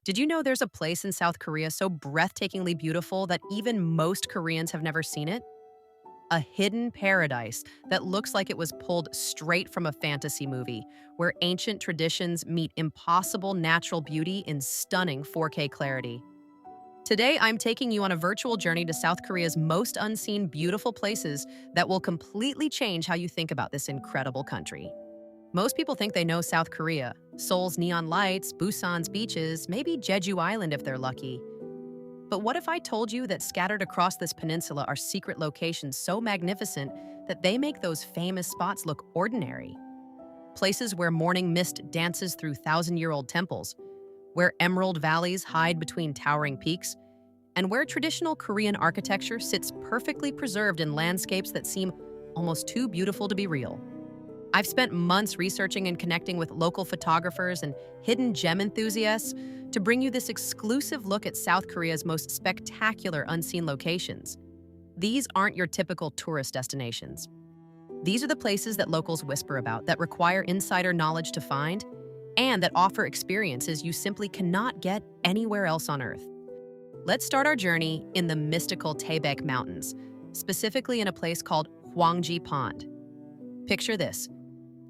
Did you know there's a place in South Korea so breathtakingly beautiful that even most Koreans have never seen it? A hidden paradise that looks like it was pulled straight from a fantasy movie, where ancient traditions meet impossible natural beauty in stunning 4K clarity. Today, I'm taking you on a virtual journey to South Korea's most unseen beautiful places that will completely change how you think about this incredible country. Most people think they know South Korea, Seoul's neon lights, Busan's beaches, maybe Jeju Island if they're lucky. But what if I told you that scattered across this peninsula are secret locations so magnificent that they make those famous spots look ordinary? Places where morning mist dances through thousand-year-old temples, where emerald valleys hide between towering peaks, and where traditional Korean architecture sits perfectly preserved in landscapes that seem almost too beautiful to be real. I've spent months researching and connecting with local photographers and hidden gem enthusiasts to bring you this exclusive look at South Korea's most spectacular unseen locations. These aren't your typical tourist destinations. These are the places that locals whisper about, that require insider knowledge to find, and that offer experiences you simply cannot get anywhere else on Earth. Let's start our journey in the mystical Taebaek Mountains, specifically in a place called Hwangji Pond. Picture this: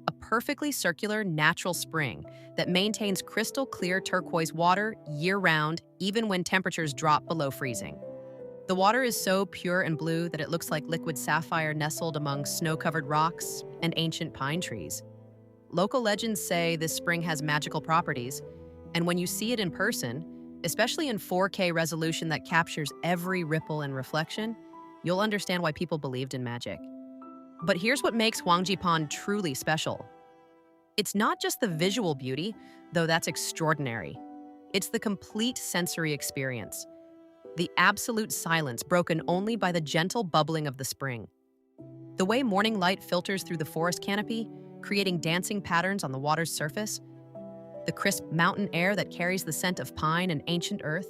a perfectly circular natural spring that maintains crystal clear turquoise water year-round, even when temperatures drop below freezing. The water is so pure and blue that it looks like liquid sapphire nestled among snow-covered rocks and ancient pine trees. Local legends say this spring has magical properties, and when you see it in person, especially in 4K resolution that captures every ripple and reflection, you'll understand why people believed in magic. But here's what makes Hwangji Pond truly special. It's not just the visual beauty, though that's extraordinary. It's the complete sensory experience. The absolute silence broken only by the gentle bubbling of the spring. The way morning light filters through the forest canopy, creating dancing patterns on the water's surface. The crisp mountain air that carries the scent of pine and ancient earth.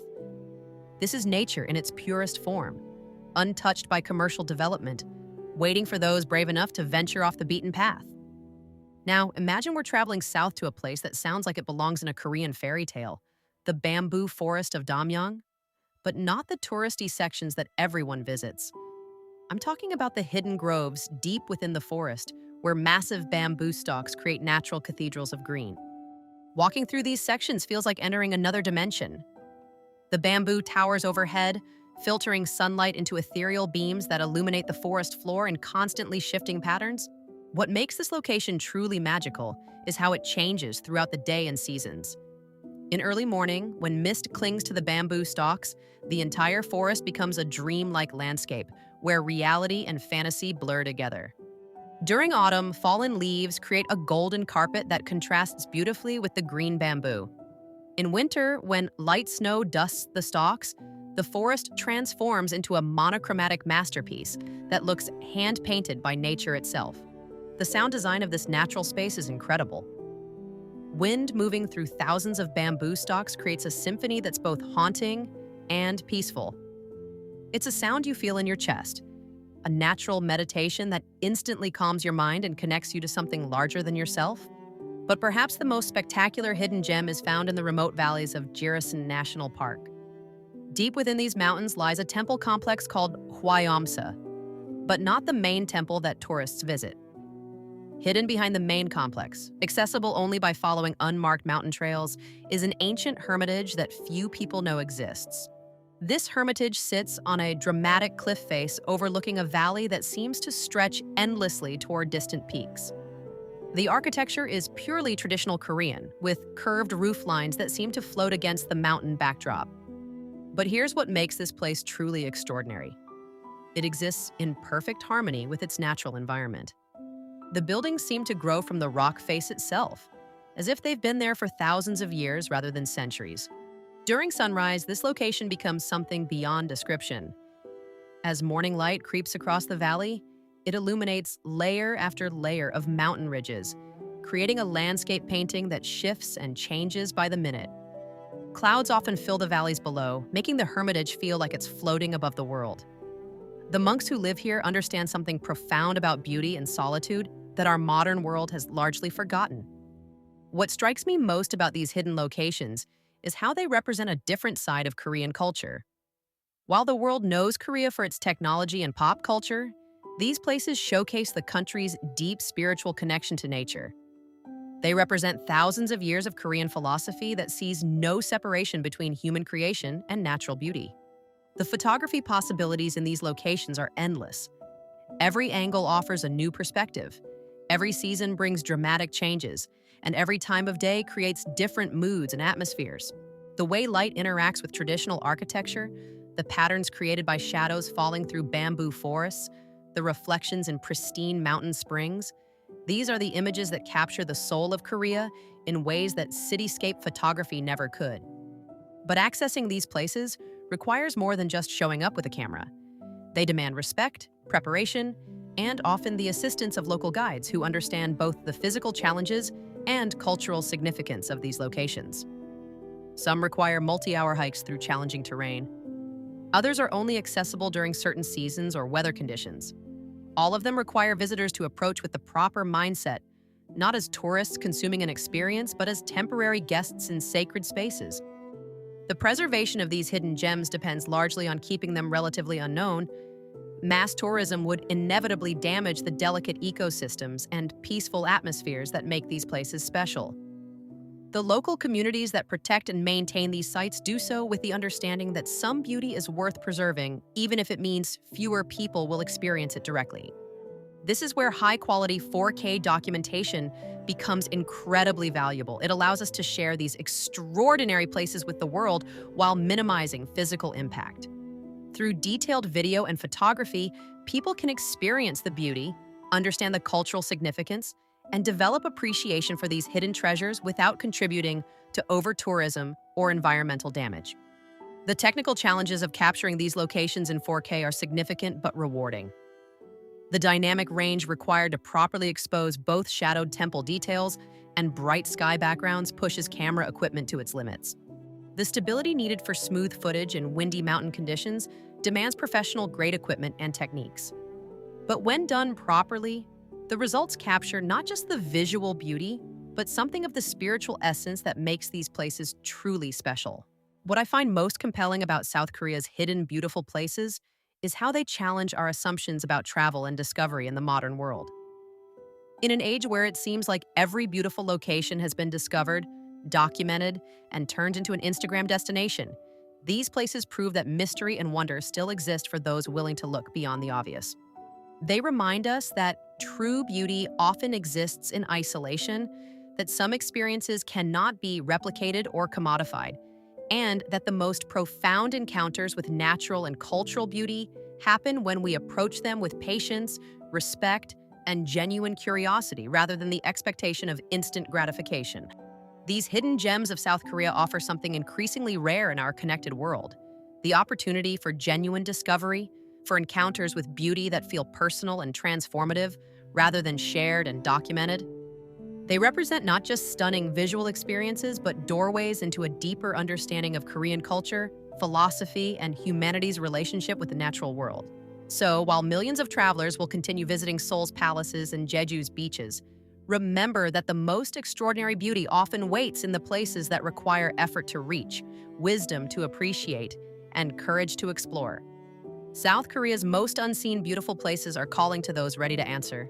This is nature in its purest form, untouched by commercial development, waiting for those brave enough to venture off the beaten path. Now, imagine we're traveling south to a place that sounds like it belongs in a Korean fairy tale, the bamboo forest of Damyang, but not the touristy sections that everyone visits. I'm talking about the hidden groves deep within the forest, where massive bamboo stalks create natural cathedrals of green. Walking through these sections feels like entering another dimension. The bamboo towers overhead, filtering sunlight into ethereal beams that illuminate the forest floor in constantly shifting patterns. What makes this location truly magical is how it changes throughout the day and seasons. In early morning, when mist clings to the bamboo stalks, the entire forest becomes a dreamlike landscape where reality and fantasy blur together. During autumn, fallen leaves create a golden carpet that contrasts beautifully with the green bamboo. In winter, when light snow dusts the stalks, the forest transforms into a monochromatic masterpiece that looks hand-painted by nature itself. The sound design of this natural space is incredible. Wind moving through thousands of bamboo stalks creates a symphony that's both haunting and peaceful. It's a sound you feel in your chest, a natural meditation that instantly calms your mind and connects you to something larger than yourself. But perhaps the most spectacular hidden gem is found in the remote valleys of Jirisan National Park. Deep within these mountains lies a temple complex called Hwayomsa, but not the main temple that tourists visit. Hidden behind the main complex, accessible only by following unmarked mountain trails, is an ancient hermitage that few people know exists. This hermitage sits on a dramatic cliff face overlooking a valley that seems to stretch endlessly toward distant peaks. The architecture is purely traditional Korean, with curved roof lines that seem to float against the mountain backdrop. But here's what makes this place truly extraordinary. It exists in perfect harmony with its natural environment. The buildings seem to grow from the rock face itself, as if they've been there for thousands of years rather than centuries. During sunrise, this location becomes something beyond description. As morning light creeps across the valley, it illuminates layer after layer of mountain ridges, creating a landscape painting that shifts and changes by the minute. Clouds often fill the valleys below, making the hermitage feel like it's floating above the world. The monks who live here understand something profound about beauty and solitude that our modern world has largely forgotten. What strikes me most about these hidden locations is how they represent a different side of Korean culture. While the world knows Korea for its technology and pop culture, these places showcase the country's deep spiritual connection to nature. They represent thousands of years of Korean philosophy that sees no separation between human creation and natural beauty. The photography possibilities in these locations are endless. Every angle offers a new perspective. Every season brings dramatic changes, and every time of day creates different moods and atmospheres. The way light interacts with traditional architecture, the patterns created by shadows falling through bamboo forests, the reflections in pristine mountain springs, these are the images that capture the soul of Korea in ways that cityscape photography never could. But accessing these places requires more than just showing up with a camera. They demand respect, preparation, and often the assistance of local guides who understand both the physical challenges and cultural significance of these locations. Some require multi-hour hikes through challenging terrain. Others are only accessible during certain seasons or weather conditions. All of them require visitors to approach with the proper mindset, not as tourists consuming an experience, but as temporary guests in sacred spaces. The preservation of these hidden gems depends largely on keeping them relatively unknown. Mass tourism would inevitably damage the delicate ecosystems and peaceful atmospheres that make these places special. The local communities that protect and maintain these sites do so with the understanding that some beauty is worth preserving, even if it means fewer people will experience it directly. This is where high-quality 4K documentation becomes incredibly valuable. It allows us to share these extraordinary places with the world while minimizing physical impact. Through detailed video and photography, people can experience the beauty, understand the cultural significance, and develop appreciation for these hidden treasures without contributing to over-tourism or environmental damage. The technical challenges of capturing these locations in 4K are significant but rewarding. The dynamic range required to properly expose both shadowed temple details and bright sky backgrounds pushes camera equipment to its limits. The stability needed for smooth footage in windy mountain conditions demands professional-grade equipment and techniques. But when done properly, the results capture not just the visual beauty, but something of the spiritual essence that makes these places truly special. What I find most compelling about South Korea's hidden beautiful places is how they challenge our assumptions about travel and discovery in the modern world. In an age where it seems like every beautiful location has been discovered, documented, and turned into an Instagram destination, these places prove that mystery and wonder still exist for those willing to look beyond the obvious. They remind us that true beauty often exists in isolation, that some experiences cannot be replicated or commodified, and that the most profound encounters with natural and cultural beauty happen when we approach them with patience, respect, and genuine curiosity rather than the expectation of instant gratification. These hidden gems of South Korea offer something increasingly rare in our connected world: the opportunity for genuine discovery, for encounters with beauty that feel personal and transformative rather than shared and documented. They represent not just stunning visual experiences, but doorways into a deeper understanding of Korean culture, philosophy, and humanity's relationship with the natural world. So, while millions of travelers will continue visiting Seoul's palaces and Jeju's beaches, remember that the most extraordinary beauty often waits in the places that require effort to reach, wisdom to appreciate, and courage to explore. South Korea's most unseen beautiful places are calling to those ready to answer.